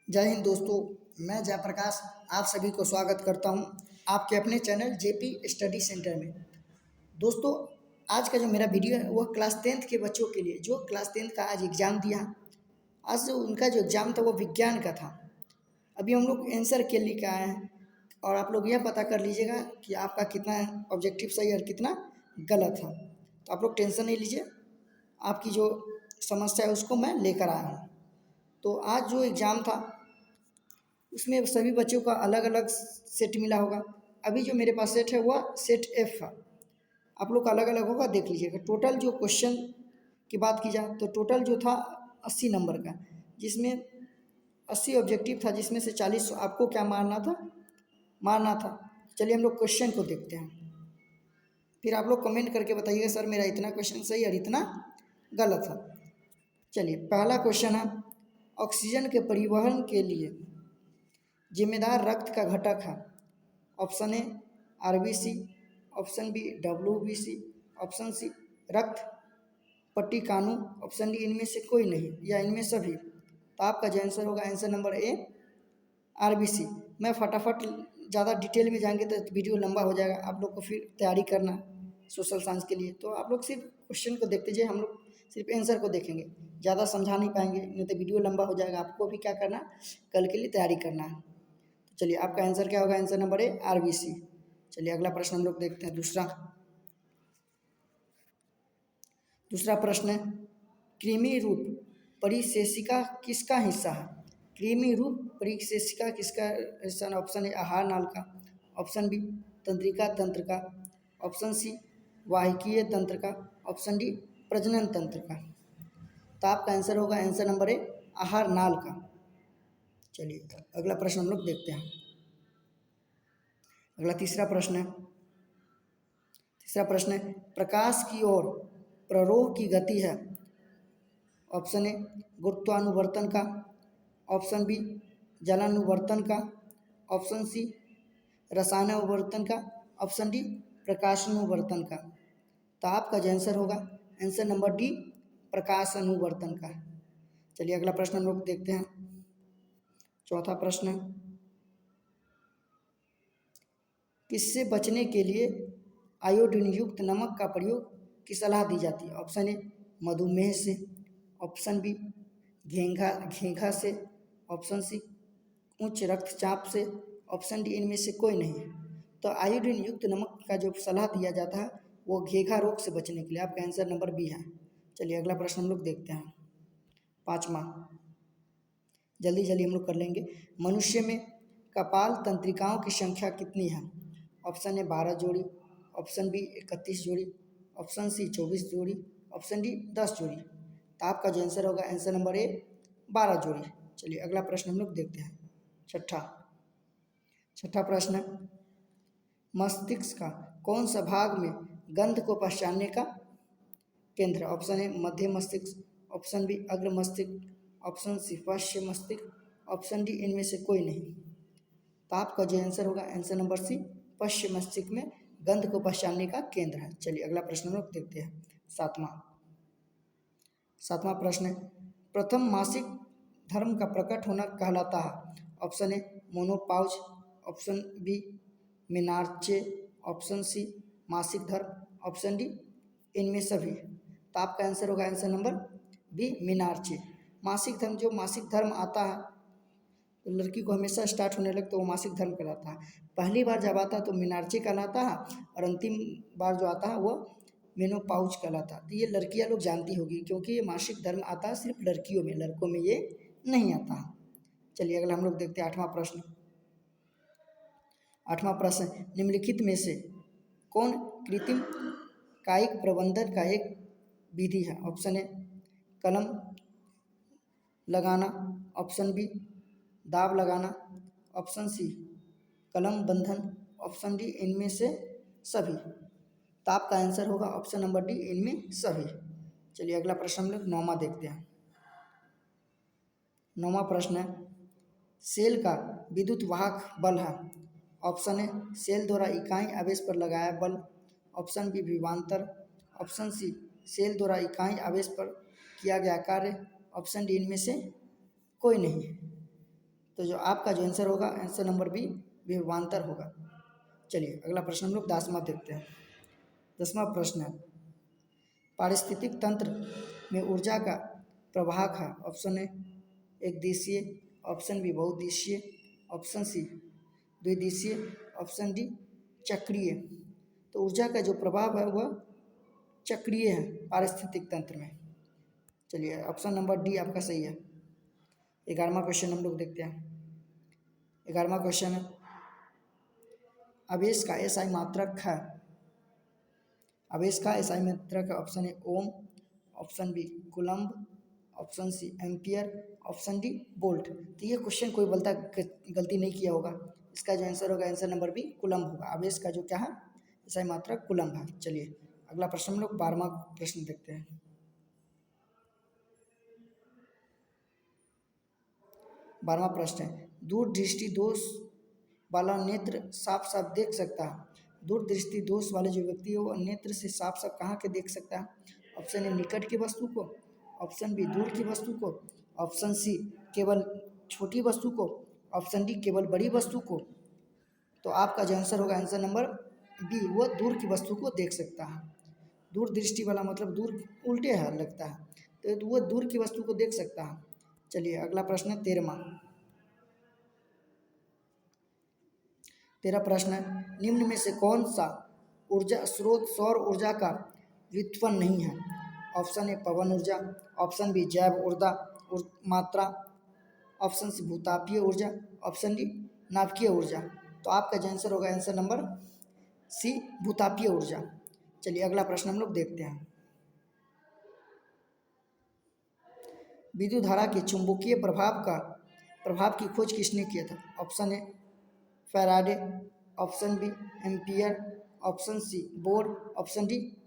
जय हिंद दोस्तों। मैं जयप्रकाश आप सभी को स्वागत करता हूं आपके अपने चैनल जेपी स्टडी सेंटर में। दोस्तों, आज का जो मेरा वीडियो है वह क्लास 10th के बच्चों के लिए जो क्लास 10th का आज एग्ज़ाम दिया। आज जो उनका जो एग्ज़ाम था वो विज्ञान का था। अभी हम लोग आंसर के लिए आए हैं और आप लोग यह पता कर लीजिएगा कि आपका कितना ऑब्जेक्टिव सही है और कितना गलत है। तो आप लोग टेंशन नहीं लीजिए, आपकी जो समस्या है उसको मैं लेकर आया हूँ। तो आज जो एग्ज़ाम था उसमें सभी बच्चों का अलग अलग सेट मिला होगा। अभी जो मेरे पास सेट है वह सेट एफ है। आप लोग का अलग अलग होगा, देख लीजिएगा। टोटल जो क्वेश्चन की बात की जाए तो टोटल जो था 80 नंबर का, जिसमें 80 ऑब्जेक्टिव था, जिसमें से 40 आपको क्या मारना था। चलिए हम लोग क्वेश्चन को देखते हैं, फिर आप लोग कमेंट करके बताइएगा सर मेरा इतना क्वेश्चन सही और इतना गलत है। चलिए पहला क्वेश्चन है, ऑक्सीजन के परिवहन के लिए जिम्मेदार रक्त का घटक है। Option A RBC, option B WBC, option C रक्त पट्टिकाणु, ऑप्शन डी इनमें से कोई नहीं या इनमें सभी। तो आपका जो आंसर होगा आंसर नंबर ए आरबीसी। मैं फटाफट ज़्यादा डिटेल में जाएंगे तो वीडियो लंबा हो जाएगा, आप लोग को फिर तैयारी करना सोशल साइंस के लिए। तो आप लोग सिर्फ क्वेश्चन को देखते जाइए, हम लोग सिर्फ आंसर को देखेंगे, ज़्यादा समझा नहीं पाएंगे, नहीं तो वीडियो लंबा हो जाएगा। आपको भी क्या करना, कल के लिए तैयारी करना है। तो चलिए आपका आंसर क्या होगा, आंसर नंबर ए आरबीसी। चलिए अगला प्रश्न हम लोग देखते हैं। दूसरा प्रश्न है, कृमि रूप परिशेषिका किसका हिस्सा है। कृमि रूप परिशेषिका किसका हिस्सा है। ऑप्शन ए आहार नाल का, ऑप्शन बी तंत्रिका तंत्र का, ऑप्शन सी वाहिकीय तंत्र का, ऑप्शन डी प्रजनन तंत्र का। तो आपका आंसर होगा आंसर नंबर ए आहार नाल का। चलिए अगला प्रश्न हम लोग देखते हैं। अगला तीसरा प्रश्न है, प्रकाश की ओर प्ररोह की गति है। ऑप्शन ए गुरुत्वानुवर्तन का, ऑप्शन बी जलानुवर्तन का, ऑप्शन सी रसायनानुवर्तन का, ऑप्शन डी प्रकाशानुवर्तन का। तो आपका जो आंसर होगा आंसर नंबर डी प्रकाशानुवर्तन का। चलिए अगला प्रश्न हम लोग देखते हैं। चौथा प्रश्न है, किससे बचने के लिए आयोडीन युक्त नमक का प्रयोग की सलाह दी जाती है। ऑप्शन ए मधुमेह से, ऑप्शन बी घेंघा से, ऑप्शन सी उच्च रक्तचाप से, ऑप्शन डी इनमें से कोई नहीं। तो आयोडीन युक्त नमक का जो सलाह दिया जाता है वो घेंघा रोग से बचने के लिए। आपका आंसर नंबर बी है। चलिए अगला प्रश्न हम लोग देखते हैं। पाँचवा, जल्दी जल्दी हम लोग कर लेंगे। मनुष्य में कपाल तंत्रिकाओं की संख्या कितनी है। ऑप्शन ए 12 जोड़ी, ऑप्शन बी 31 जोड़ी, ऑप्शन सी 24 जोड़ी, ऑप्शन डी 10 जोड़ी। तो आपका जो आंसर होगा आंसर नंबर ए 12 जोड़ी। चलिए अगला प्रश्न हम लोग देखते हैं। छठा प्रश्न है, मस्तिष्क का कौन सा भाग में गंध को पहचानने का केंद्र। ऑप्शन ए मध्य मस्तिष्क, ऑप्शन बी अग्र मस्तिष्क, ऑप्शन सी पश्चिम मस्तिष्क, ऑप्शन डी इनमें से कोई नहीं। तो आपका जो आंसर होगा आंसर नंबर सी पश्चिम मस्तिष्क में गंध को पहचानने का केंद्र है। चलिए अगला प्रश्न हम लोग देखते हैं। सातवां प्रश्न है, प्रथम मासिक धर्म का प्रकट होना कहलाता है। Option A menopause, option B menarche, option C मासिक धर्म, ऑप्शन डी इनमें सभी। तो आपका आंसर होगा आंसर नंबर बी मिनार्चे। मासिक धर्म, जो मासिक धर्म आता है तो लड़की को हमेशा स्टार्ट होने लगता है वो मासिक धर्म कहलाता है। पहली बार जब आता है तो मिनार्चे कहलाता है और अंतिम बार जो आता है वो मेनोपाउज कहलाता है। तो ये लड़कियां लोग जानती होगी क्योंकि ये मासिक धर्म आता है सिर्फ लड़कियों में, लड़कों में ये नहीं आता है। चलिए अगला हम लोग देखते हैं। आठवां प्रश्न, निम्नलिखित में से कौन कृत्रिम कायिक प्रबंधन का एक विधि है। ऑप्शन ए कलम लगाना, ऑप्शन बी दाब लगाना, ऑप्शन सी कलम बंधन, ऑप्शन डी इनमें से सभी। तो आपका आंसर होगा ऑप्शन नंबर डी इनमें सभी। चलिए अगला प्रश्न हम लोग नौवां देखते हैं। नौवां प्रश्न है, सेल का विद्युत वाहक बल है। ऑप्शन ए सेल द्वारा इकाई आवेश पर लगाया बल, ऑप्शन बी विभवांतर, ऑप्शन सी सेल द्वारा इकाई आवेश पर किया गया कार्य, ऑप्शन डी इनमें से कोई नहीं। तो जो आपका जो आंसर होगा, आंसर नंबर बी विभवांतर होगा। चलिए अगला प्रश्न हम लोग 10वां देखते हैं। 10वां प्रश्न है, पारिस्थितिक तंत्र में ऊर्जा का प्रवाह का ऑप्शन ए एक दिशीय, ऑप्शन बी बहुदिशीय, ऑप्शन सी द्विदिशीय, ऑप्शन डी चक्रीय। तो ऊर्जा का जो प्रभाव है वह चक्रीय है पारिस्थितिक तंत्र में। चलिए ऑप्शन नंबर डी आपका सही है। 11वां क्वेश्चन हम लोग देखते हैं। 11वां क्वेश्चन है, आवेश का एसआई मात्रक है। आवेश का एसआई मात्रक option A ohm, option B coulomb, option C ampere, option D volt. तो ये क्वेश्चन कोई बोलता गलती नहीं किया होगा, इसका जो आंसर होगा आंसर नंबर बी कूलम्ब होगा। आवेश का जो क्या है एसआई मात्रक कूलम्ब है। चलिए अगला प्रश्न हम लोग 12वां प्रश्न देखते हैं। 12वां प्रश्न है, दूरदृष्टि दोष वाला नेत्र साफ साफ देख सकता है। दूरदृष्टि दोष वाले जो व्यक्ति है वो नेत्र से साफ साफ कहाँ के देख सकता है? ऑप्शन ए निकट की वस्तु को, ऑप्शन बी दूर की वस्तु को, ऑप्शन सी केवल छोटी वस्तु को, ऑप्शन डी केवल बड़ी वस्तु को। तो आपका जो आंसर होगा आंसर नंबर बी, वो दूर की वस्तु को देख सकता है। दूर दृष्टि वाला मतलब दूर उल्टे है लगता है, तो वो दूर की वस्तु को देख सकता है। चलिए अगला प्रश्न है 13वां। 13 प्रश्न है, निम्न में से कौन सा ऊर्जा स्रोत सौर ऊर्जा का व्युत्पन्न नहीं है? ऑप्शन ए पवन ऊर्जा, ऑप्शन बी जैव ऊर्जा मात्रा, ऑप्शन सी भूतापीय ऊर्जा, ऑप्शन डी नाभिकीय ऊर्जा। तो आपका जो आंसर होगा आंसर नंबर सी भूतापीय ऊर्जा। चलिए अगला प्रश्न हम लोग देखते हैं। विद्युत धारा के चुंबकीय प्रभाव की खोज किसने किया था? Option A Faraday, option B Ampere, option C Bohr, option D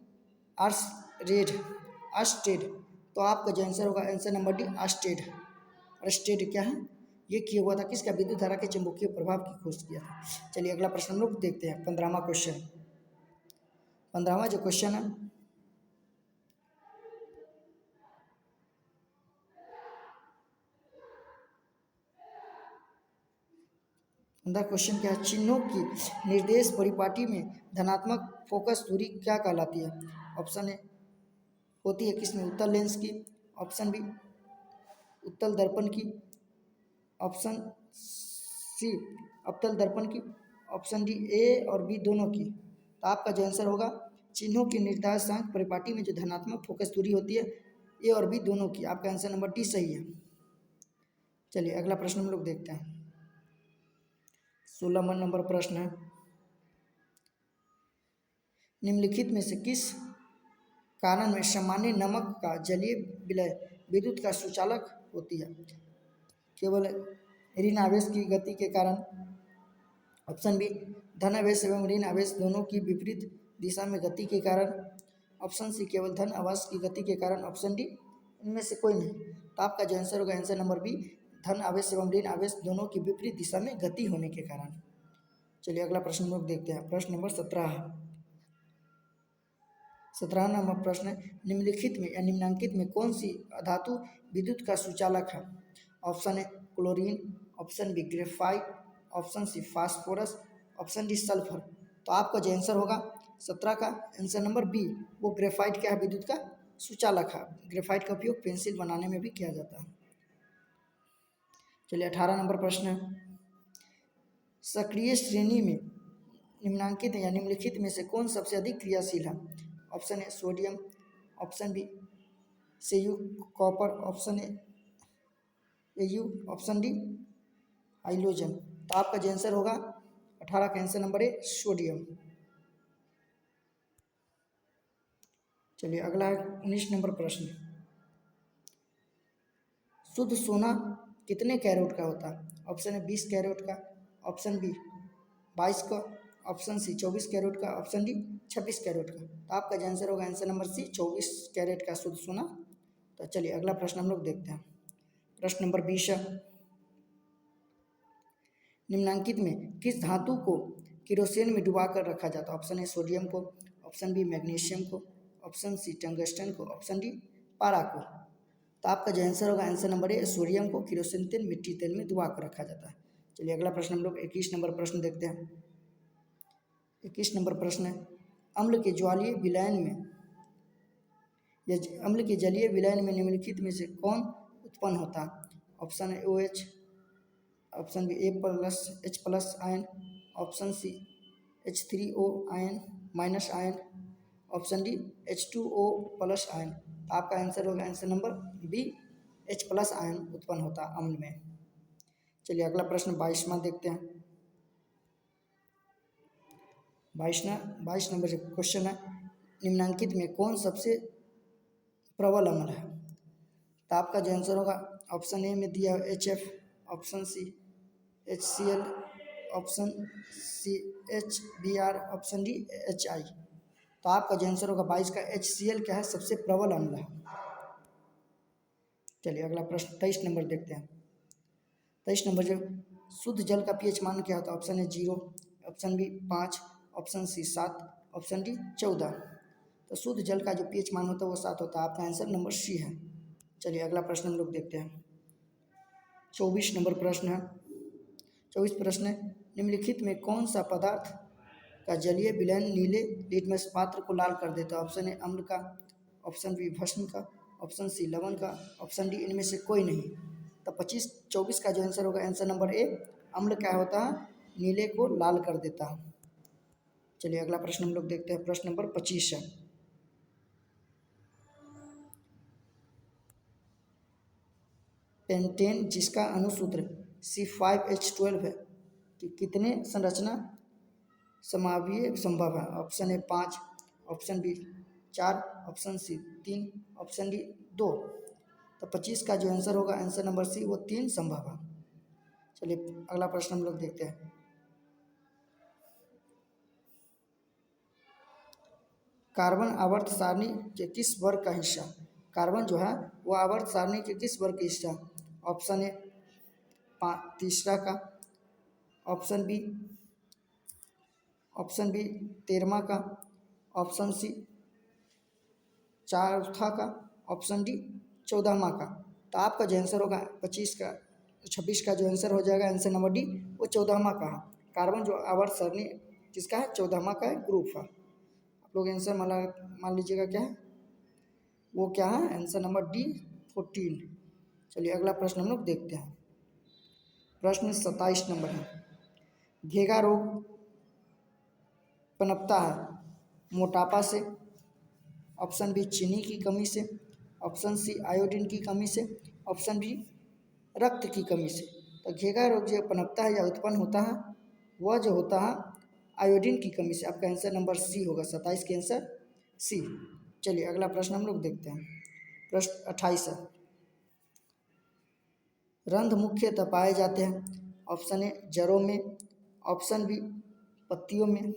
Oersted. तो आपका जो आंसर होगा answer number D Oersted. Oersted क्या है? ये किया हुआ था किसका? विद्युत धारा के चुंबकीय प्रभाव की खोज किया था। चलिए अगला प्रश्न हम लोग देखते हैं। 15वां क्वेश्चन। 15वां जो क्वेश्चन है, क्वेश्चन क्या है? चिन्हों की निर्देश परिपाटी में धनात्मक फोकस दूरी क्या कहलाती है? ऑप्शन ए होती है किसमें? उत्तल लेंस की, ऑप्शन बी उत्तल दर्पण की, ऑप्शन सी अवतल दर्पण की, ऑप्शन डी ए और बी दोनों की। तो आपका जो आंसर होगा चिन्हों की निर्देशांक परिपाटी में जो धनात्मक फोकस दूरी होती है ए और बी दोनों की। आपका आंसर नंबर डी सही है। चलिए अगला प्रश्न हम लोग देखते हैं। 16वां नंबर प्रश्न है, निम्नलिखित में से किस कारण में सामान्य नमक का जलीय विलय विद्युत का सुचालक होती है? केवल ऋण आवेश की गति के कारण, ऑप्शन बी धन आवेश एवं ऋण आवेश दोनों की विपरीत दिशा में गति के कारण, ऑप्शन सी केवल धन आवेश की गति के कारण, ऑप्शन डी इनमें से कोई नहीं। तो आपका जो आंसर होगा आंसर नंबर बी धन आवेश एवं ऋण आवेश दोनों की विपरीत दिशा में गति होने के कारण। चलिए अगला प्रश्न हम लोग देखते हैं। प्रश्न नंबर 17। 17 नंबर प्रश्न है, निम्नलिखित में या निम्नांकित में कौन सी धातु विद्युत का सुचालक है? Option A chlorine, option B graphite, option C phosphorus, option D sulphur. तो आपका जो आंसर होगा 17 का आंसर नंबर बी, वो ग्रेफाइट क्या है? विद्युत का सुचालक है। ग्रेफाइट का उपयोग पेंसिल बनाने में भी किया जाता है। चलिए 18 नंबर प्रश्न है, सक्रिय श्रेणी में निम्नांकित या निम्नलिखित में से कौन सबसे अधिक क्रियाशील है? Option A sodium, option B Cu copper, option A Au, option D hydrogen. तो आपका जो आंसर होगा 18 का आंसर नंबर ए सोडियम। चलिए अगला है 19 नंबर प्रश्न, शुद्ध सोना कितने कैरेट का होता है? ऑप्शन ए 20 कैरेट का, ऑप्शन बी 22 का, ऑप्शन सी 24 कैरेट का, ऑप्शन डी 26 कैरेट का। तो आपका जो आंसर होगा आंसर नंबर सी 24 कैरेट का शुद्ध सोना। तो चलिए अगला प्रश्न हम लोग देखते हैं। प्रश्न नंबर 20 है, निम्नांकित में किस धातु को किरोसिन में डुबा कर रखा जाता है? ऑप्शन ए सोडियम को, ऑप्शन बी मैग्नीशियम को, ऑप्शन सी टंगस्टन को, ऑप्शन डी पारा को। तो आपका जो आंसर होगा आंसर नंबर ए, सोडियम को केरोसिन तेल मिट्टी तेल में डुबा कर रखा जाता है। चलिए अगला प्रश्न हम लोग 21 नंबर प्रश्न देखते हैं। 21 नंबर प्रश्न है, अम्ल के ज्वालीय विलयन में या अम्ल के जलीय विलयन में निम्नलिखित में से कौन उत्पन्न होता है? ऑप्शन है OH, option B H+ ion, option C H3O ion minus ion, option D H2O+ ion. तो आपका आंसर होगा answer number B, H+ ion उत्पन्न होता है अम्ल में। चलिए अगला प्रश्न 22वां देखते हैं। 22 नंबर से क्वेश्चन है, निम्नलिखित में कौन सबसे प्रबल अम्ल है? तो आपका जो आंसर होगा ऑप्शन ए में दिया है HF, option C HCl, option C HBr, option D HI। तो आपका जो आंसर होगा 22 का HCl क्या है, सबसे प्रबल अम्ल है। चलिए अगला प्रश्न 23 नंबर देखते हैं। 23 नंबर जो शुद्ध जल का pH मान क्या होता है? Option A 0, option B 5, option C 7, option D 14। तो शुद्ध जल का जो pH मान होता है वो 7 होता है। आपका आंसर नंबर सी है। चलिए अगला प्रश्न हम लोग देखते हैं। 24 नंबर प्रश्न है। 24 प्रश्न है, निम्नलिखित में कौन सा पदार्थ का जलीय विलयन नीले लिटमस पात्र को लाल कर देता है? ऑप्शन ए अम्ल का, ऑप्शन बी भस्म का, ऑप्शन सी लवण का, ऑप्शन डी इनमें से कोई नहीं। तो 24 का जो आंसर होगा आंसर नंबर ए, अम्ल क्या होता है, नीले को लाल कर देता है। चलिए अगला प्रश्न हम लोग देखते हैं। प्रश्न नंबर 25 है। पेंटेन जिसका अणुसूत्र C5H12 है कि कितने संरचना समावयव संभव है? Option A 5, option B 4, option C 3, option D 2। तो 25 का जो आंसर होगा आंसर नंबर सी, वो 3 संभव है। चलिए अगला प्रश्न हम लोग देखते हैं। कार्बन आवर्त सारणी के किस वर्ग का हिस्सा? कार्बन जो है वो आवर्त सारणी के किस वर्ग का हिस्सा? ऑप्शन ए तीसरा का, ऑप्शन बी 13वां का, ऑप्शन सी चौथा का, ऑप्शन डी 14वां का। तो आपका जो आंसर होगा 26 का जो आंसर हो जाएगा आंसर नंबर डी, वो 14वां का है। कार्बन जो आवर्त सारणी किसका है, 14वां का ग्रुप है। आप लोग आंसर मान लीजिएगा क्या है, वो क्या है आंसर नंबर डी 14। चलिए अगला प्रश्न हम लोग देखते हैं। प्रश्न 27 नंबर है, घेगा रोग पनपता है मोटापा से, ऑप्शन बी चीनी की कमी से, ऑप्शन सी आयोडीन की कमी से, ऑप्शन बी रक्त की कमी से। तो घेगा रोग जो पनपता है या उत्पन्न होता है वह जो होता है आयोडीन की कमी से। आपका आंसर नंबर सी होगा, 27 के आंसर सी। चलिए अगला प्रश्न हम लोग देखते हैं। प्रश्न 28 है, रंध्र मुख्यतः पाए जाते हैं। ऑप्शन ए जड़ों में, ऑप्शन बी पत्तियों में,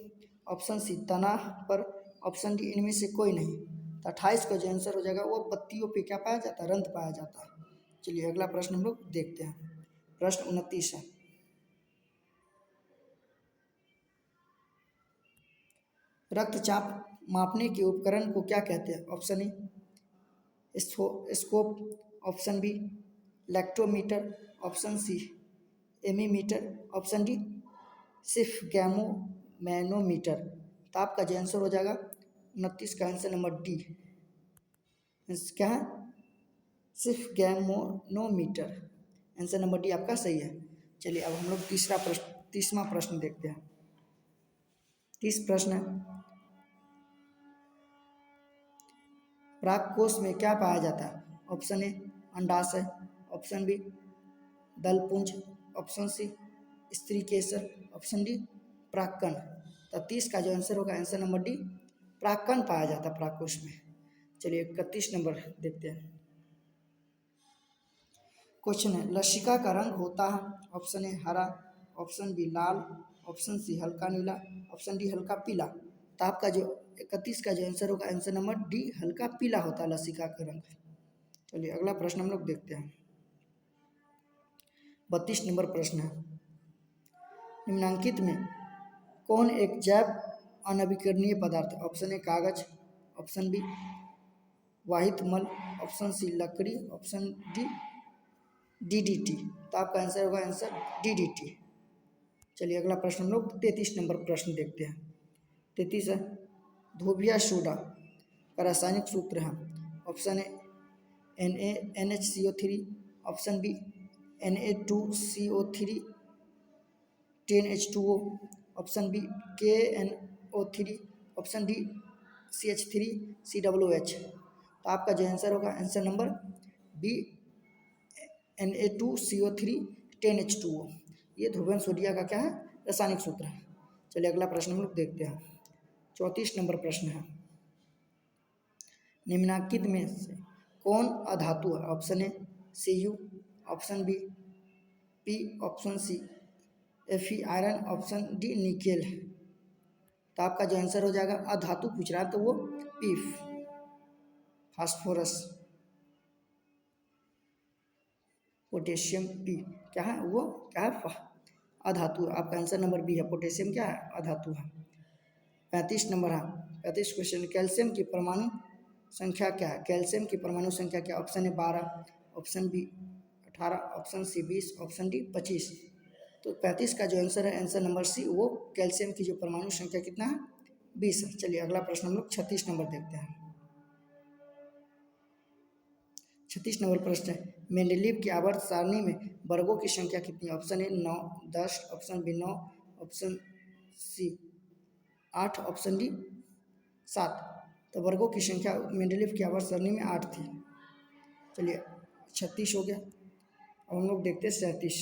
ऑप्शन सी तना पर, ऑप्शन डी इनमें से कोई नहीं। तो 28 का जो आंसर हो जाएगा वो पत्तियों पे क्या पाया जाता है, रंध्र पाया जाता है। चलिए अगला प्रश्न हम लोग देखते हैं। प्रश्न 29 है, रक्तचाप मापने के उपकरण को क्या कहते हैं? Option A scope, option B lactometer, option C ammeter, option D sphygmomanometer. तो आपका जो आंसर हो जाएगा 29 का आंसर नंबर डी, क्या है सिर्फ गैमोनोमीटर। आंसर नंबर डी आपका सही है। चलिए अब हम लोग 30वां प्रश्न देखते हैं। 30 प्रश्न है, प्राक कोश में क्या पाया जाता है? ऑप्शन ए अंडाशय, ऑप्शन बी दलपुंज, ऑप्शन सी स्त्री केसर, ऑप्शन डी प्राक्कन। तो 30 का जो आंसर होगा आंसर नंबर डी, प्राक्कन पाया जाता है प्राक कोश में। चलिए 31 नंबर देखते हैं। क्वेश्चन है, लसिका का रंग होता है? ऑप्शन ए हरा, ऑप्शन बी लाल, ऑप्शन सी हल्का नीला, ऑप्शन डी हल्का पीला। तो आपका जो 31 का जो आंसर होगा आंसर नंबर डी, हल्का पीला होता है लसिका का रंग। चलिए अगला प्रश्न हम लोग देखते हैं। 32 नंबर प्रश्न है, निम्नलिखित में कौन एक जैव अनवीकरणीय पदार्थ है? ऑप्शन ए कागज, ऑप्शन बी वाहित मल, ऑप्शन सी लकड़ी, ऑप्शन डी डीडीटी। तो आपका आंसर होगा आंसर डीडीटी। चलिए अगला प्रश्न हम लोग 33 नंबर प्रश्न देखते हैं। 33 है, धोबिया सोडा का रासायनिक सूत्र है। Option A NaNH CO3, option B Na2CO3 10H2O, option B KNO3, option D CH3COOH। तो आपका जो आंसर होगा answer number B Na2CO3 10H2O। ये ध्रुवन सोडिया का क्या है, रासायनिक सूत्र है। चलिए अगला प्रश्न हम लोग देखते हैं। 34 नंबर प्रश्न है, निम्नलिखित में से कौन अधातु है? Option A Cu, option B P, option C Fe iron, option D nickel. तो आपका जो आंसर हो जाएगा, अधातु पूछ रहा है तो वो पी, फास्फोरस, पोटेशियम पी क्या है, वो क्या है, अधातु। आपका आंसर नंबर बी है, पोटेशियम क्या है, अधातु है। 35 नंबर है, 35 क्वेश्चन, कैल्शियम की परमाणु संख्या क्या है? कैल्शियम की परमाणु संख्या क्या? Option A 12, option B 18, option C 20, option D 25। तो 35 का जो आंसर है आंसर नंबर सी, वो कैल्शियम की जो परमाणु संख्या कितना है, 20 है। चलिए अगला प्रश्न हम लोग 36 नंबर देखते हैं। 36 नंबर प्रश्न है, मेंडलीव की आवर्त सारणी में वर्गों की संख्या कितनी है? Option A 9, 10, option B 9, option C 8, option D 7। तो वर्गों की संख्या मेंडलीव की आवर्त सारणी में 8 थी। चलिए 36 हो गया। अब हम लोग देखते हैं 37।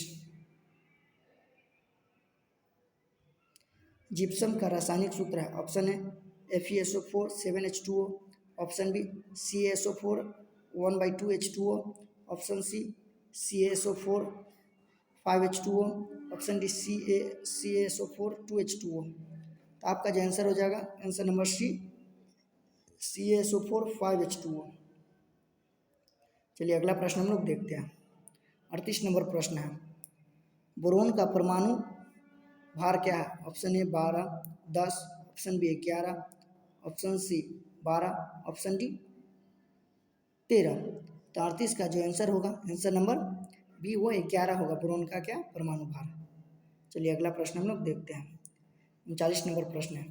जिप्सम का रासायनिक सूत्र है। Option A FeSO4 7H2O, option B CaSO4 1/2H2O, option C CaSO4 5H2O, option D CaSO4 2H2O। तो आपका जो आंसर हो जाएगा answer number C, CaSO4 5H2O। चलिए अगला प्रश्न हम लोग देखते हैं। 38 नंबर प्रश्न है, बोरोन का परमाणु भार क्या है? Option A 12, 10, option B 11, option C 12, option D 13। तो 38 का जो आंसर होगा आंसर नंबर बी, वो 11 होगा, बोरोन का क्या, परमाणु भार। चलिए अगला प्रश्न हम लोग देखते हैं। 39 नंबर प्रश्न है,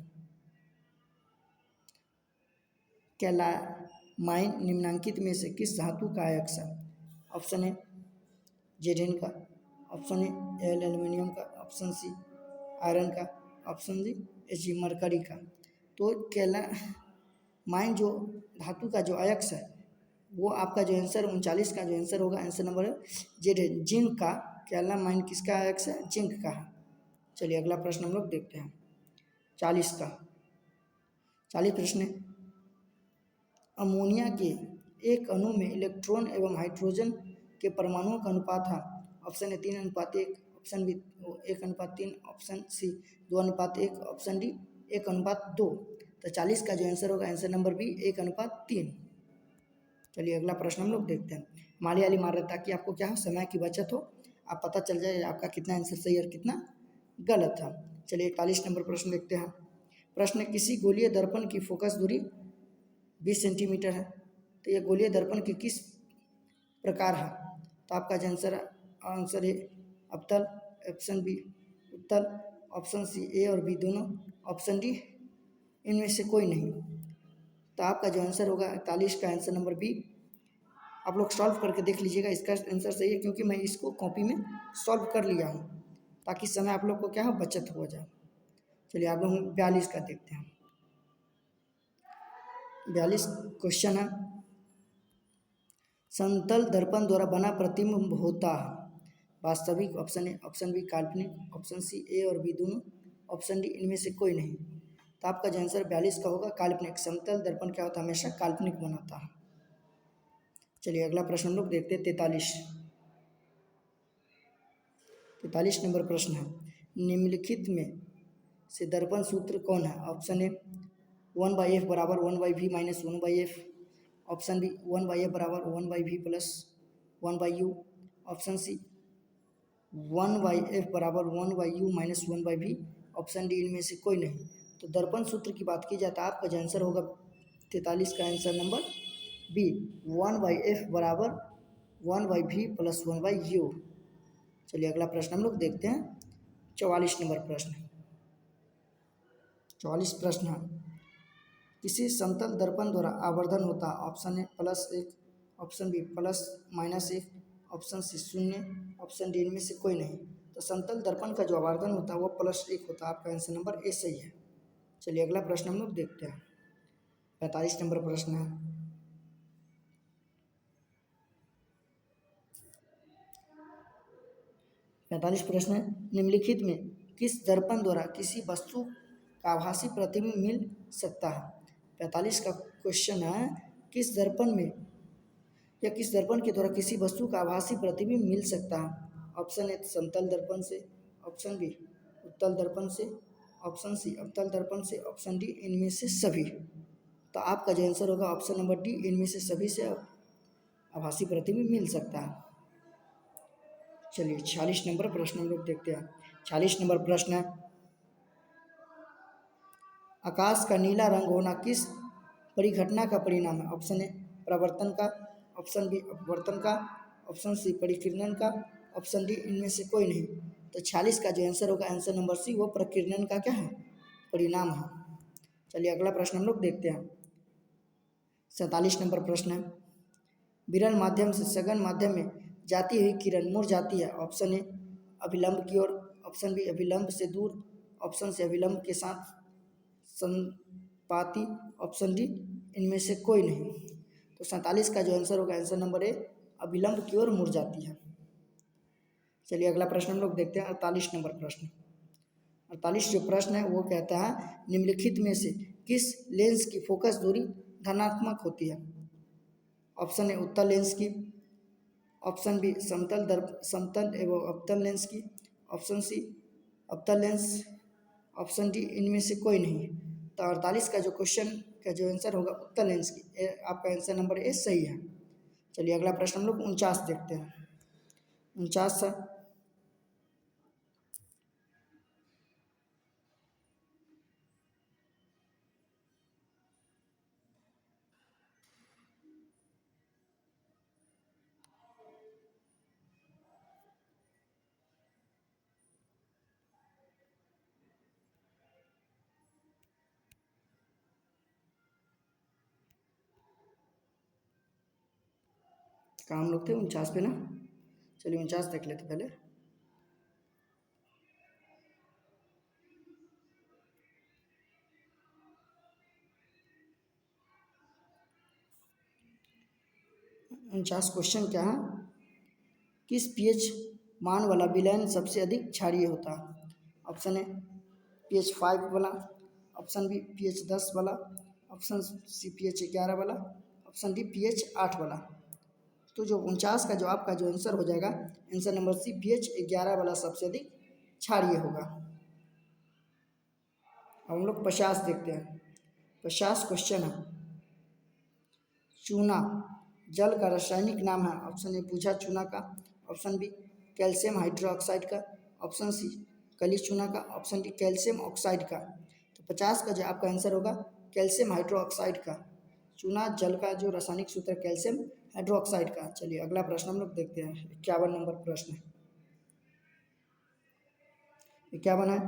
कैलामाइन निम्नलिखित में से किस धातु का अयस्क है? ऑप्शन ए जेडेन का, ऑप्शन ए एल्यूमिनियम का, ऑप्शन सी आयरन का, ऑप्शन डी एच मरकरी का। तो कैलामाइन जो धातु का जो अयस्क है, वो आपका जो आंसर 39 का जो आंसर होगा आंसर नंबर जेड है, जिंक का। कैलामाइन किसका अयस्क है? जिंक का है। चलिए अगला प्रश्न हम लोग देखते हैं 40 का। 40 प्रश्न है, अमोनिया के एक अणु में इलेक्ट्रॉन एवं हाइड्रोजन के परमाणुओं का अनुपात है। Option A 3:1, option B 1:3, option C 2:1, option D 1:2। तो 40 का जो आंसर होगा आंसर नंबर बी 1:3। चलिए अगला प्रश्न हम लोग देखते हैं। माली वाली मार रहे ताकि आपको क्या हो, समय की बचत हो, आप पता चल जाए आपका कितना आंसर सही और कितना गलत है। चलिए 41 नंबर प्रश्न देखते हैं। प्रश्न, किसी गोलीय दर्पण की फोकस दूरी 20 सेंटीमीटर है। तो ये गोलीय दर्पण की किस प्रकार है? तो आपका जो आंसर है अवतल, ऑप्शन बी उत्तल, ऑप्शन सी ए और बी दोनों, ऑप्शन डी इनमें से कोई नहीं। तो आपका जो आंसर होगा 41 का आंसर नंबर बी। आप लोग सॉल्व करके देख लीजिएगा, इसका आंसर सही है क्योंकि मैं इसको कॉपी में सॉल्व कर लिया हूँ ताकि समय आप लोग को क्या हो, बचत हो जाए। चलिए आप लोग 42 का देखते हैं। 42 क्वेश्चन है, समतल दर्पण द्वारा बना प्रतिबिंब होता है वास्तविक, ऑप्शन ए, ऑप्शन बी काल्पनिक, ऑप्शन सी ए और बी दोनों, ऑप्शन डी इनमें से कोई नहीं। तो आपका जो आंसर 42 का होगा काल्पनिक। समतल दर्पण क्या होता है, हमेशा काल्पनिक बनाता है। चलिए अगला प्रश्न हम लोग देखते हैं 43 नंबर प्रश्न है, निम्नलिखित में से दर्पण सूत्र कौन है? ऑप्शन ए 1/f बराबर 1/v minus 1/f, option B 1/f बराबर 1/v plus 1/u, option C 1/f बराबर 1/u minus 1/v, option D इनमें से कोई नहीं। तो दर्पण सूत्र की बात की जाए तो आपका जो आंसर होगा 43 का आंसर नंबर बी 1/f बराबर 1/v प्लस 1/u। चलिए अगला प्रश्न हम लोग देखते हैं 44 नंबर प्रश्न। 44 प्रश्न है, किसी समतल दर्पण द्वारा आवर्धन होता है। Option A +1, option B ±1, option C 0, option D इनमें से कोई नहीं। तो समतल दर्पण का जो आवर्धन होता है वो +1 होता है। आपका आंसर नंबर ए सही है। चलिए अगला प्रश्न हम लोग देखते हैं 45 नंबर प्रश्न है, 45 प्रश्न है, निम्नलिखित में किस दर्पण द्वारा किसी वस्तु का आभासी प्रतिबिंब मिल सकता है। 45 का क्वेश्चन है, किस दर्पण में या किस दर्पण के द्वारा किसी वस्तु का आभासी प्रतिबिंब मिल सकता है। ऑप्शन ए समतल दर्पण से, ऑप्शन बी उत्तल दर्पण से, ऑप्शन सी अवतल दर्पण से, ऑप्शन डी इनमें से सभी। तो आपका जो आंसर होगा ऑप्शन नंबर डी, इनमें से सभी से आभासी प्रतिबिंब मिल सकता है। चलिए 46 नंबर प्रश्न हम लोग देखते हैं। 46 नंबर प्रश्न है, आकाश का नीला रंग होना किस परिघटना का परिणाम है। ऑप्शन ए प्रवर्तन का, ऑप्शन बी अपवर्तन का, ऑप्शन सी परिकिरणन का, ऑप्शन डी इनमें से कोई नहीं। तो 46 का जो आंसर होगा आंसर नंबर सी, वो प्रकीर्णन का क्या है, परिणाम है। चलिए अगला प्रश्न हम लोग देखते हैं 47 नंबर प्रश्न है, विरल माध्यम से सघन माध्यम में जाती हुई किरण मुड़ जाती है। ऑप्शन ए अभिलंब की ओर, ऑप्शन बी अभिलंब से दूर, ऑप्शन सी अभिलंब के साथ संपाती, ऑप्शन डी इनमें से कोई नहीं। तो 47 का जो आंसर होगा आंसर नंबर ए अभिलंब की ओर मुड़ जाती है। चलिए अगला प्रश्न हम लोग देखते हैं 48 नंबर प्रश्न। 48 जो प्रश्न है वो कहता है, निम्नलिखित में से किस लेंस की फोकस दूरी धनात्मक होती है। ऑप्शन ए उत्तल लेंस की, ऑप्शन बी समतल एवं अवतल लेंस की, ऑप्शन सी अवतल लेंस, ऑप्शन डी इनमें से कोई नहीं। तो 48 का जो क्वेश्चन का जो आंसर होगा उत्तल लेंस की, आपका आंसर नंबर ए सही है। चलिए अगला प्रश्न हम लोग 49 देखते हैं। 49 कहाँ हम लोग थे 49 पे ना। चलिए 49 देख लेते पहले। उनचास क्वेश्चन क्या है, किस पीएच मान वाला विलयन सबसे अधिक क्षारीय होता है। ऑप्शन ए pH 5 वाला, ऑप्शन बी pH 10 वाला, ऑप्शन सी pH 11 वाला, ऑप्शन डी pH 8 वाला। तो जो 49 का जो आपका जो आंसर हो जाएगा आंसर नंबर सी pH 11 वाला सबसे अधिक क्षारीय होगा। अब हम लोग 50 देखते हैं। 50 क्वेश्चन है, चूना जल का रासायनिक नाम है। ऑप्शन ए पूछा चूना का, ऑप्शन बी कैल्शियम हाइड्रोक्साइड का, ऑप्शन सी कली चूना का, ऑप्शन डी कैल्शियम ऑक्साइड का। तो 50 का जो आपका आंसर होगा कैल्शियम हाइड्रोक्साइड का। चूना जल का जो रासायनिक सूत्र है कैल्शियम हाइड्रोक्साइड का। चलिए अगला प्रश्न हम लोग देखते हैं 51 नंबर प्रश्न। 51 है,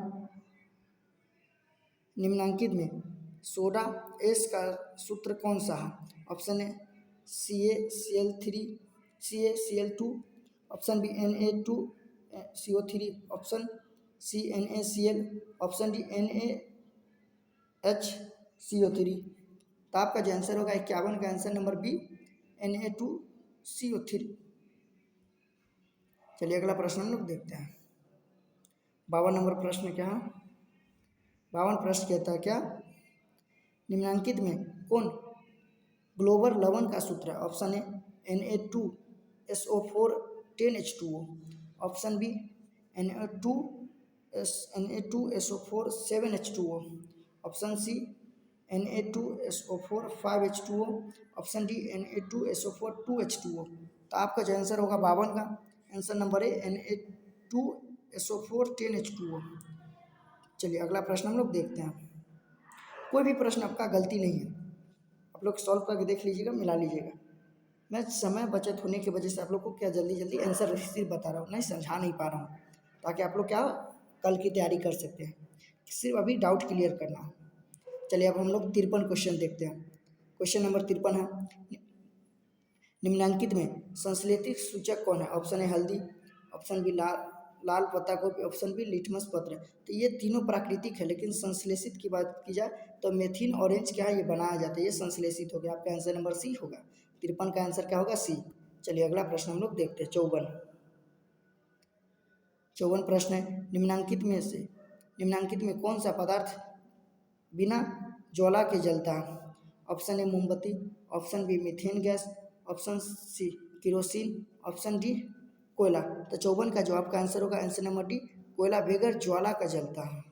निम्नांकित में सोडा एस का सूत्र कौन सा है। Option A CaCl3 CaCl2, option B Na2CO3, option C NaCl, option D NaHCO3। तो आपका जो आंसर होगा 51 का आंसर नंबर बी Na2CO3। चलिए अगला प्रश्न हम लोग देखते हैं 52 नंबर प्रश्न क्या है। 52 प्रश्न कहता है क्या, निम्नांकित में कौन ग्लोबल लवण का सूत्र है। Option A Na2SO4 10H2O, option B Na2SO4 7H2O, option C Na2SO4 5H2O, option D Na2SO4 2H2O। तो आपका जो आंसर होगा 52 का answer number A Na2SO4 10H2O। चलिए अगला प्रश्न हम लोग देखते हैं। कोई भी प्रश्न आपका गलती नहीं है, आप लोग सॉल्व करके देख लीजिएगा, मिला लीजिएगा। मैं समय बचत होने की वजह से आप लोग को क्या जल्दी जल्दी आंसर सिर्फ बता रहा हूँ, नहीं समझा नहीं पा रहा हूँ, ताकि आप लोग क्या कल की तैयारी कर सकते हैं। सिर्फ अभी डाउट क्लियर करना है। चलिए अब हम लोग 53 क्वेश्चन देखते हैं। क्वेश्चन नंबर 53 है, निम्नलिखित में संश्लेषित सूचक कौन है? ऑप्शन ए हल्दी, ऑप्शन बी लाल पत्ता गोभी, ऑप्शन बी लिटमस पत्र। तो ये तीनों प्राकृतिक है, लेकिन संश्लेषित की बात की जाए तो मेथिन ऑरेंज क्या है, ये बनाया जाता है, ये संश्लेषित हो गया। आपका आंसर नंबर सी होगा। 53 का आंसर क्या होगा? सी। चलिए अगला प्रश्न हम लोग देखते हैं। 54 प्रश्न है, निम्नांकित में कौन सा पदार्थ बिना ज्वाला के जलता है? ऑप्शन ए मोमबत्ती, option B methane gas, option C kerosene, option D कोयला। तो 54 का जो आपका आंसर होगा, आंसर नंबर डी, कोयला बगैर ज्वाला का जलता है।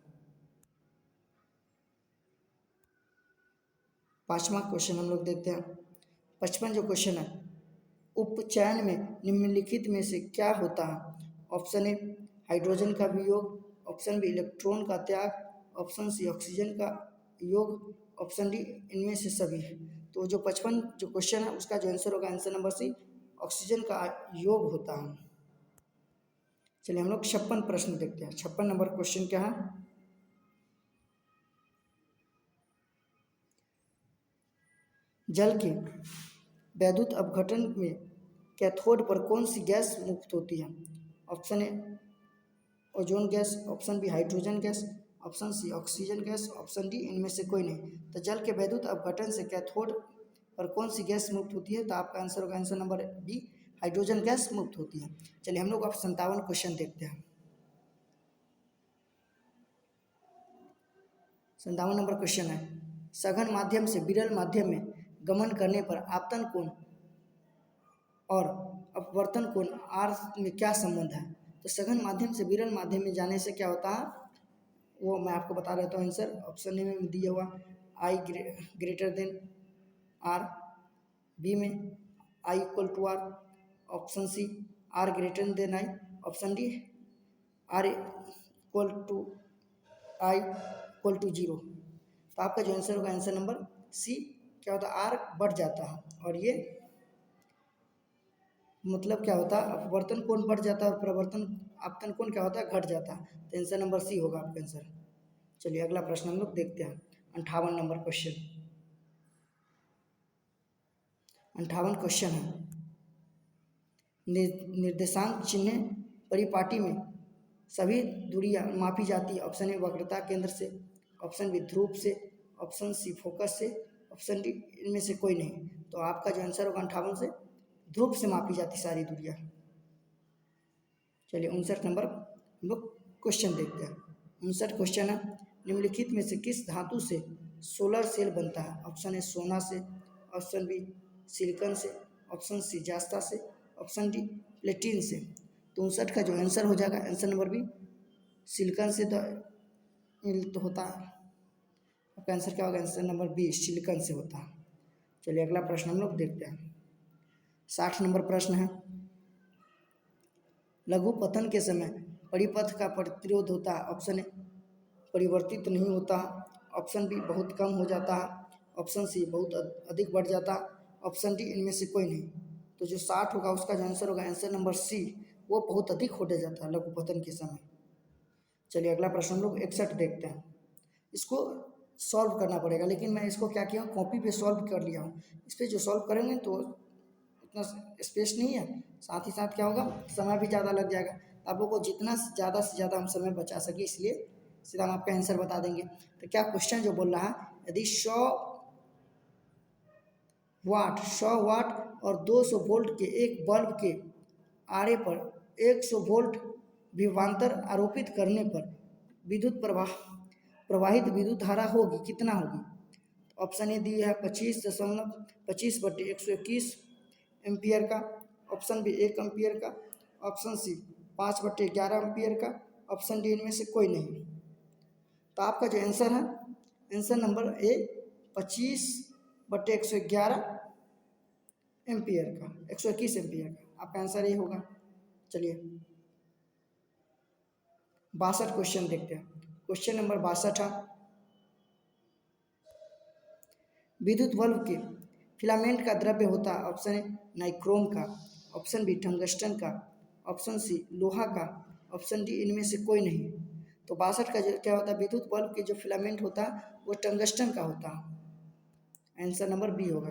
5वां क्वेश्चन हम लोग देखते हैं। 55 जो क्वेश्चन है, उपचयन में निम्नलिखित में से क्या होता है? ऑप्शन ए हाइड्रोजन का वियोग, ऑप्शन बी इलेक्ट्रॉन का त्याग, ऑप्शन सी ऑक्सीजन का योग, ऑप्शन डी इनमें से सभी। तो जो 55 जो क्वेश्चन है उसका जो आंसर होगा, आंसर नंबर सी, ऑक्सीजन का योग होता है। चलिए हम लोग 56 प्रश्न देखते हैं। 56 नंबर क्वेश्चन क्या है? जल के वैद्युत अपघटन में कैथोड पर कौन सी गैस मुक्त होती है? Option A ozone gas, option B hydrogen gas, option C oxygen gas, option D इनमें से कोई नहीं। तो जल के वैद्युत अपघटन से कैथोड पर कौन सी गैस मुक्त होती है? तो आपका आंसर होगा answer number B, hydrogen gas मुक्त होती है। चलिए हम लोग अब 57 क्वेश्चन देखते हैं। 57 नंबर क्वेश्चन है, सघन माध्यम से विरल माध्यम में गमन करने पर आपतन कोण और अपवर्तन कोण आर में क्या संबंध है? तो सघन माध्यम से विरल माध्यम में जाने से क्या होता है, वो मैं आपको बता देता हूँ आंसर। ऑप्शन ए में दिया हुआ I greater than R, B में I equal to R, option C R greater than I, option D R equal to I equal to 0। तो आपका जो आंसर होगा, आंसर नंबर सी, क्या होता है, आर बढ़ जाता है, और ये मतलब क्या होता है, अपवर्तन कोण बढ़ जाता है और प्रवर्तन आपतन कोण क्या होता है, घट जाता है। तो आंसर नंबर सी होगा आपका आंसर। चलिए अगला प्रश्न हम लोग देखते हैं। 58 नंबर क्वेश्चन। 58 क्वेश्चन है, निर्देशांक चिन्ह परिपाटी में सभी दूरियां मापी जाती है। ऑप्शन ए वक्रता केंद्र से, ऑप्शन बी ध्रुव से, ऑप्शन सी फोकस से, ऑप्शन डी इनमें से कोई नहीं। तो आपका जो आंसर होगा 58 से ध्रुव से मापी जाती सारी दूरियां। चलिए 59 नंबर हम लोग क्वेश्चन देखते हैं। 59 क्वेश्चन है, निम्नलिखित में से किस धातु से सोलर सेल बनता है? ऑप्शन ए सोना से, ऑप्शन बी सिलिकॉन से, ऑप्शन सी जास्ता से, ऑप्शन डी प्लेटिन से। तो 59 का जो आंसर हो जाएगा, आंसर नंबर बी, सिलिकॉन से तो होता है। आपका आंसर क्या होगा, आंसर नंबर बी, सिलिकॉन से होता है। चलिए अगला प्रश्न हम लोग देखते हैं। 60 नंबर प्रश्न है, लघु पतन के समय परिपथ का प्रतिरोध होता है। ऑप्शन ए परिवर्तित नहीं होता, ऑप्शन बी बहुत कम हो जाता है, ऑप्शन सी बहुत अधिक बढ़ जाता है, ऑप्शन डी इनमें से कोई नहीं। तो जो 60 होगा उसका जो आंसर होगा, आंसर नंबर सी, वो बहुत अधिक हो जाता है लघु पतन के समय। चलिए अगला प्रश्न हम लोग 61 देखते हैं। इसको सॉल्व करना पड़ेगा, लेकिन मैं इसको क्या किया हूँ, कॉपी पे सॉल्व कर लिया हूँ। इस पर जो सॉल्व करेंगे तो उतना स्पेस नहीं है, साथ ही साथ क्या होगा, समय भी ज़्यादा लग जाएगा। आप लोग को जितना ज़्यादा से ज़्यादा हम समय बचा सके, इसलिए सीधा हम आपका आंसर बता देंगे। तो क्या क्वेश्चन जो बोल रहा है, यदि 100 वाट और 200 वोल्ट के एक बल्ब के आरे पर 100 वोल्ट विभवांतर आरोपित करने पर प्रवाहित विद्युत धारा होगी, कितना होगी? ऑप्शन ए दिया है 25/121 एम्पियर का, ऑप्शन बी 1 एम्पियर का, ऑप्शन सी 5/11 एम्पियर का, ऑप्शन डी इनमें से कोई नहीं। तो आपका जो आंसर है, आंसर नंबर ए 25/111 एम्पियर का, 121 एम्पियर का आपका आंसर ये होगा। चलिए 62 क्वेश्चन देखते हैं। क्वेश्चन नंबर 62 है, विद्युत बल्ब के फिलामेंट का द्रव्य होता है? ऑप्शन ए नाइक्रोम का, ऑप्शन बी टंगस्टन का, ऑप्शन सी लोहा का, ऑप्शन डी इनमें से कोई नहीं। तो 62 का जो क्या होता है, विद्युत बल्ब के जो फिलामेंट होता है वो टंगस्टन का होता है। आंसर नंबर बी होगा।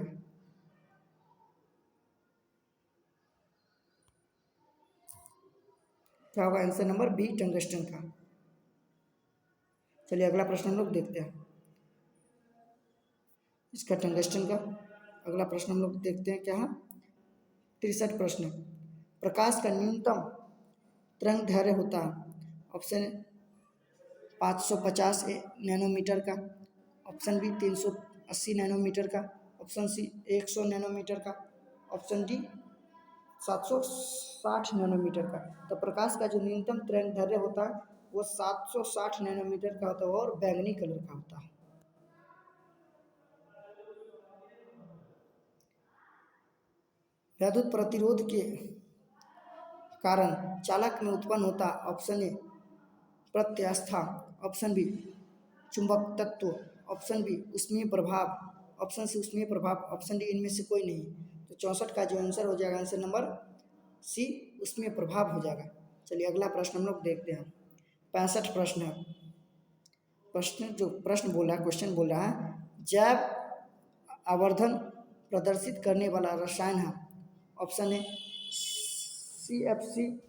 क्या होगा आंसर नंबर बी टंगस्टन का। चलिए अगला प्रश्न हम लोग देखते हैं इसका टंगस्टन का। अगला प्रश्न हम लोग देखते हैं क्या है, 63 प्रश्न। प्रकाश का न्यूनतम तरंग दैर्घ्य होता है? ऑप्शन 550 नैनोमीटर का, ऑप्शन बी 380 नैनोमीटर का, ऑप्शन सी 100 नैनोमीटर का, ऑप्शन डी 760 नैनोमीटर का। तो प्रकाश का जो न्यूनतम तरंग दैर्घ्य होता है वो 760 नैनोमीटर का होता है और बैंगनी कलर का होता है। विद्युत प्रतिरोध के कारण चालक में उत्पन्न होता, ऑप्शन ए प्रत्यास्था, ऑप्शन बी चुंबक तत्व, ऑप्शन बी ऊष्मीय प्रभाव, ऑप्शन सी ऊष्मीय प्रभाव, ऑप्शन डी इनमें से कोई नहीं। तो 64 का जो आंसर हो जाएगा आंसर नंबर सी ऊष्मीय प्रभाव हो जाएगा। चलिए अगला प्रश्न हम लोग देखते हैं, 65 प्रश्न है। प्रश्न बोल रहा है, क्वेश्चन बोल रहा है, जैव आवर्धन प्रदर्शित करने वाला रसायन है? Option A CFC,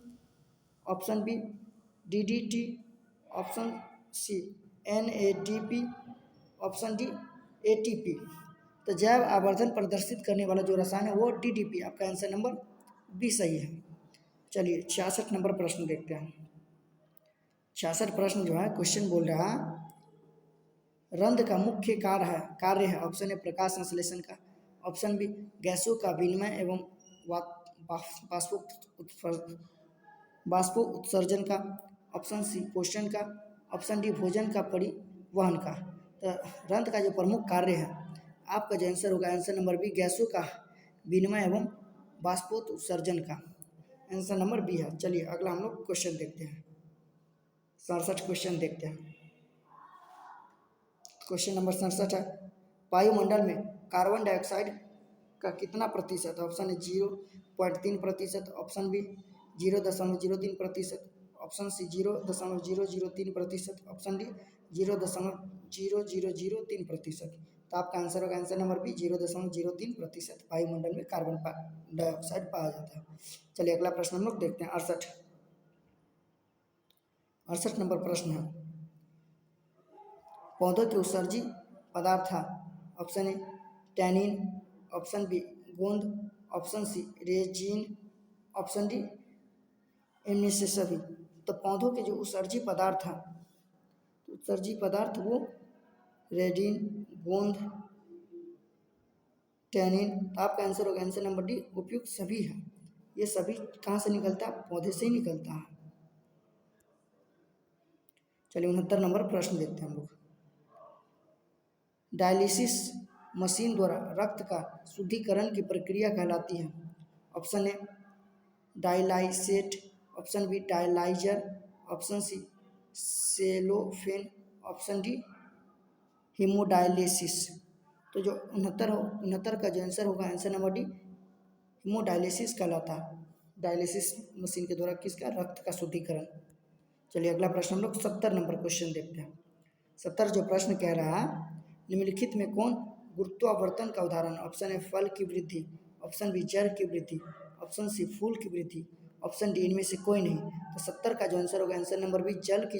option B DDT, option C NADP, option D ATP। तो जैव आवर्धन प्रदर्शित करने वाला जो रसायन है वो DDP। आपका आंसर नंबर बी सही है। चलिए 66 नंबर प्रश्न देखते हैं। 66 प्रश्न जो है क्वेश्चन बोल रहा है, रंध्र का मुख्य कार्य है? ऑप्शन ए प्रकाश संश्लेषण का, ऑप्शन बी गैसों का विनिमय एवं बाष्पो उत्सर्जन का, ऑप्शन सी पोषण का, ऑप्शन डी भोजन का परिवहन का। तो रंध्र का जो प्रमुख कार्य है, आपका जो आंसर होगा आंसर नंबर बी गैसों का विनिमय एवं बाष्पोत्सर्जन का। आंसर नंबर बी है। चलिए अगला हम लोग क्वेश्चन देखते हैं, 67 क्वेश्चन देखते हैं। क्वेश्चन नंबर 67 है, वायुमंडल में कार्बन डाइऑक्साइड का कितना प्रतिशत? Option A 0.3%, option B 0.03%, option C 0.003%, option D 0.0003%। तो आपका आंसर होगा आंसर नंबर बी 0.03% वायुमंडल में कार्बन डाइऑक्साइड पाया जाता है। चलिए अगला प्रश्न हम लोग देखते हैं, 68 नंबर प्रश्न है, पौधों के उत्सर्जी पदार्थ था? Option A tannin, option B गोंद, option C resin, option D इनमें से सभी। तो पौधों के जो उत्सर्जी पदार्थ है, तो उत्सर्जी पदार्थ वो रेडिन, गोंद, टैनिन। तो आपका आंसर होगा आंसर नंबर डी उपयुक्त सभी है। ये सभी कहाँ से निकलता है? पौधे से ही निकलता है। चलिए 69 नंबर प्रश्न देखते हैं हम लोग, डायलिसिस मशीन द्वारा रक्त का शुद्धिकरण की प्रक्रिया कहलाती है? Option A dialysate, option B dialyser, option C cellophane, option D haemodialysis. तो जो 69 का जो आंसर होगा आंसर नंबर डी हीमोडायलिसिस कहलाता है। डायलिसिस मशीन के द्वारा किसका? रक्त का शुद्धिकरण। चलिए अगला प्रश्न हम लोग 70 नंबर क्वेश्चन देखते हैं। 70 जो प्रश्न कह रहा है, निम्नलिखित में कौन गुरुत्वावर्तन का उदाहरण? ऑप्शन ए फल की वृद्धि, ऑप्शन बी जड़ की वृद्धि, ऑप्शन सी फूल की वृद्धि, ऑप्शन डी इनमें से कोई नहीं। तो 70 का जो आंसर होगा आंसर नंबर बी जड़ की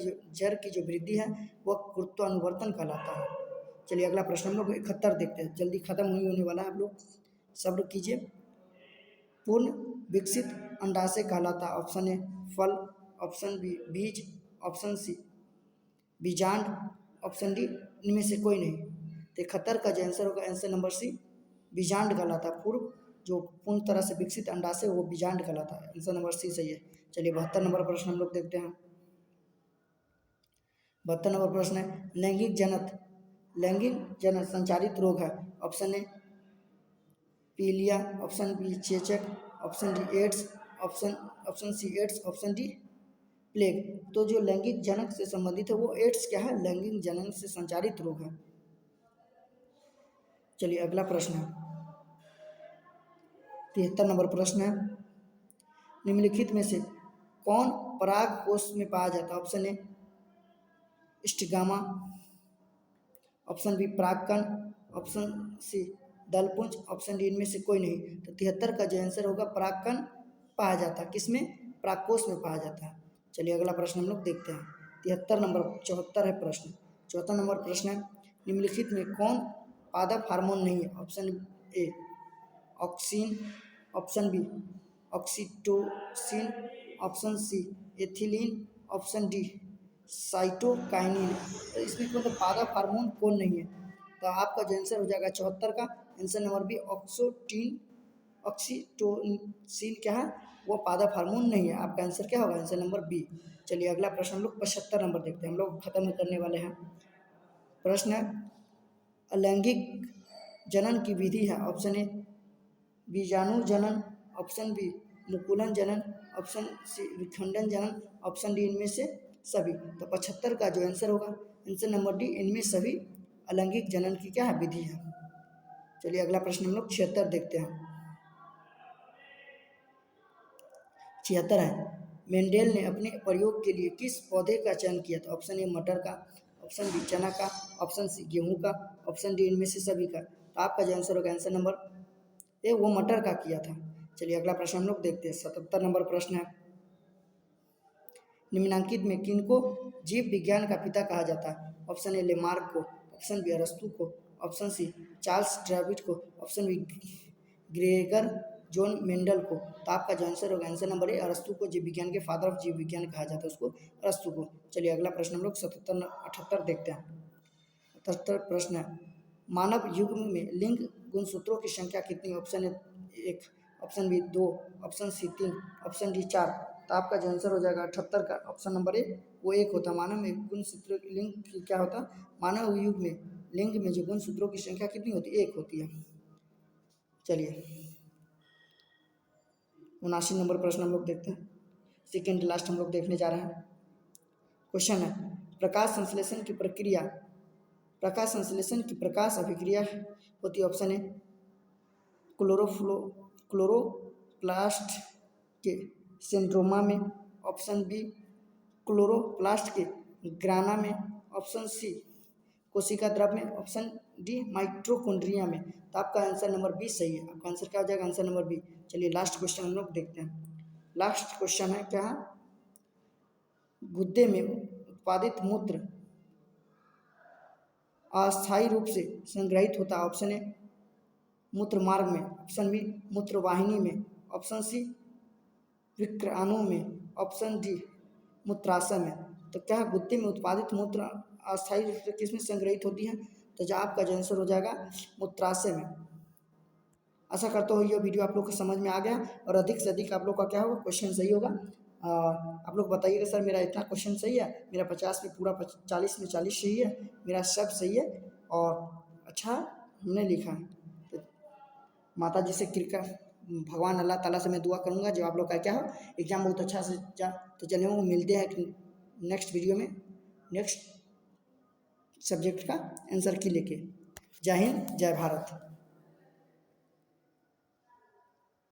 जो वृद्धि है वह गुरुत्वानुवर्तन कहलाता है। चलिए अगला प्रश्न हम लोग 71 देखते हैं, जल्दी खत्म होने वाला है, आप लोग सब्र कीजिए। पूर्ण विकसित अंडाशय कहलाता है? ऑप्शन ए फल, ऑप्शन बी बीज, ऑप्शन सी बीजांड, ऑप्शन डी इनमें से कोई नहीं। तो 71 का जो आंसर होगा आंसर नंबर सी बीजांड कहलाता है। जो पूर्ण तरह से विकसित अंडाशय वो बीजांड कहलाता है। आंसर नंबर सी सही है। चलिए 72 नंबर प्रश्न हम लोग देखते हैं। 72 नंबर प्रश्न है, लैंगिक जनन संचारित रोग है? ऑप्शन ए पीलिया, ऑप्शन बी चेचक, option D AIDS, option C AIDS, option D plague. तो जो लैंगिक जनक से संबंधित है वो एड्स क्या है? लैंगिक जनन से संचारित रोग है। चलिए अगला प्रश्न है, 73 नंबर प्रश्न है, निम्नलिखित में से कौन पराग कोश में पाया जाता है? Option A stigma, option B परागकण, ऑप्शन सी दलपुंज, ऑप्शन डी इनमें से कोई नहीं। तो 73 का जो आंसर होगा परागकण पाया जाता है, किसमें? परागकोश में पाया जाता है। चलिए अगला प्रश्न हम लोग देखते हैं। 73 नंबर 74 है प्रश्न। 74 नंबर प्रश्न है, निम्नलिखित में कौन पादप हार्मोन नहीं है? Option A auxin, option B oxytocin, option C ethylene, option D cytokinin. तो इसमें मतलब पादप हार्मोन कौन नहीं है? तो आपका जो आंसर हो जाएगा 74 का आंसर नंबर बी ऑक्सीटोसिन क्या है? वो पादप हार्मोन नहीं है। आपका आंसर क्या होगा? Answer number B. चलिए अगला प्रश्न हम लोग 75 नंबर देखते हैं, हम लोग खत्म करने वाले हैं। प्रश्न है, अलैंगिक जनन की विधि है? ऑप्शन ए बीजाणु जनन, ऑप्शन बी मुकुलन जनन, ऑप्शन सी विखंडन जनन, ऑप्शन डी इनमें से सभी। तो 75 का जो आंसर होगा आंसर नंबर डी इनमें सभी अलैंगिक जनन की क्या है? विधि है। चलिए अगला प्रश्न हम लोग 76 देखते हैं। 76 है, मेंडेल ने अपने प्रयोग के लिए किस पौधे का चयन किया था? ऑप्शन ए मटर का, ऑप्शन बी चना का, ऑप्शन सी गेहूं का, ऑप्शन डी इनमें से सभी का। तो आपका जो आंसर होगा आंसर नंबर ए वो मटर का किया था। चलिए अगला प्रश्न हम लोग देखते हैं। 77 नंबर प्रश्न है, निम्नांकित में किनको जीव विज्ञान का पिता कहा जाता है? ऑप्शन ए लेमार्क को, ऑप्शन बी अरस्तु को, ऑप्शन सी चार्ल्स डार्विन को, option B Gregor John Mendel को। तो आपका जो आंसर होगा आंसर नंबर ए अरस्तु को जीव विज्ञान के फादर ऑफ जीव विज्ञान कहा जाता है, उसको अरस्तु को। चलिए अगला प्रश्न हम लोग 78 देखते हैं। 78 प्रश्न है, मानव युग में लिंग गुणसूत्रों की संख्या कितनी? Option A 1, option B 2, option C 3, option D 4। तो आपका जो आंसर हो जाएगा 78 का ऑप्शन नंबर ए वो 1 होता है। मानव में गुणसूत्रों लिंग की क्या होता है? मानव युग में लिंग में जो गुणसूत्रों की संख्या कितनी होती है? 1 होती है। चलिए 79 नंबर प्रश्न हम लोग देखते हैं, सेकेंड लास्ट हम लोग देखने जा रहे हैं। क्वेश्चन है, प्रकाश संश्लेषण की प्रक्रिया, प्रकाश संश्लेषण की प्रकाश अभिक्रिया होती है? ऑप्शन ए क्लोरोप्लास्ट के सेंड्रोमा में, ऑप्शन बी क्लोरोप्लास्ट के ग्राना में, ऑप्शन सी कोशिका द्रव में, ऑप्शन डी माइटोकॉन्ड्रिया में। तो आपका आंसर नंबर बी सही है। आपका आंसर क्या हो जाएगा? Answer number B. चलिए लास्ट क्वेश्चन हम लोग देखते हैं। लास्ट क्वेश्चन है क्या है, गुद्दे में उत्पादित मूत्र अस्थायी रूप से संग्रहित होता है? ऑप्शन ए मूत्र मार्ग में, ऑप्शन बी मूत्र वाहिनी में, ऑप्शन सी विक्राणु में, ऑप्शन डी मूत्राशय में। तो क्या है, गुद्दे में उत्पादित मूत्र अस्थायी रूप से किसमें संग्रहित होती है? तो जो आपका जो आंसर हो जाएगा मूत्राशय में। आशा करता हूँ ये वीडियो आप लोग को समझ में आ गया और अधिक से अधिक आप लोग का क्या होगा, क्वेश्चन सही होगा। आप लोग बताइएगा सर मेरा इतना क्वेश्चन सही है, मेरा 50 में पूरा 40 में 40 सही है, मेरा सब सही है और अच्छा हमने लिखा है। तो माता जी से कृपा, भगवान अल्लाह ताला से मैं दुआ करूँगा जो आप लोग का क्या हो एग्ज़ाम बहुत अच्छा से जा। तो चलिए वो मिलते हैं नेक्स्ट वीडियो में नेक्स्ट सब्जेक्ट का आंसर की लेके। जय हिंद, जय भारत।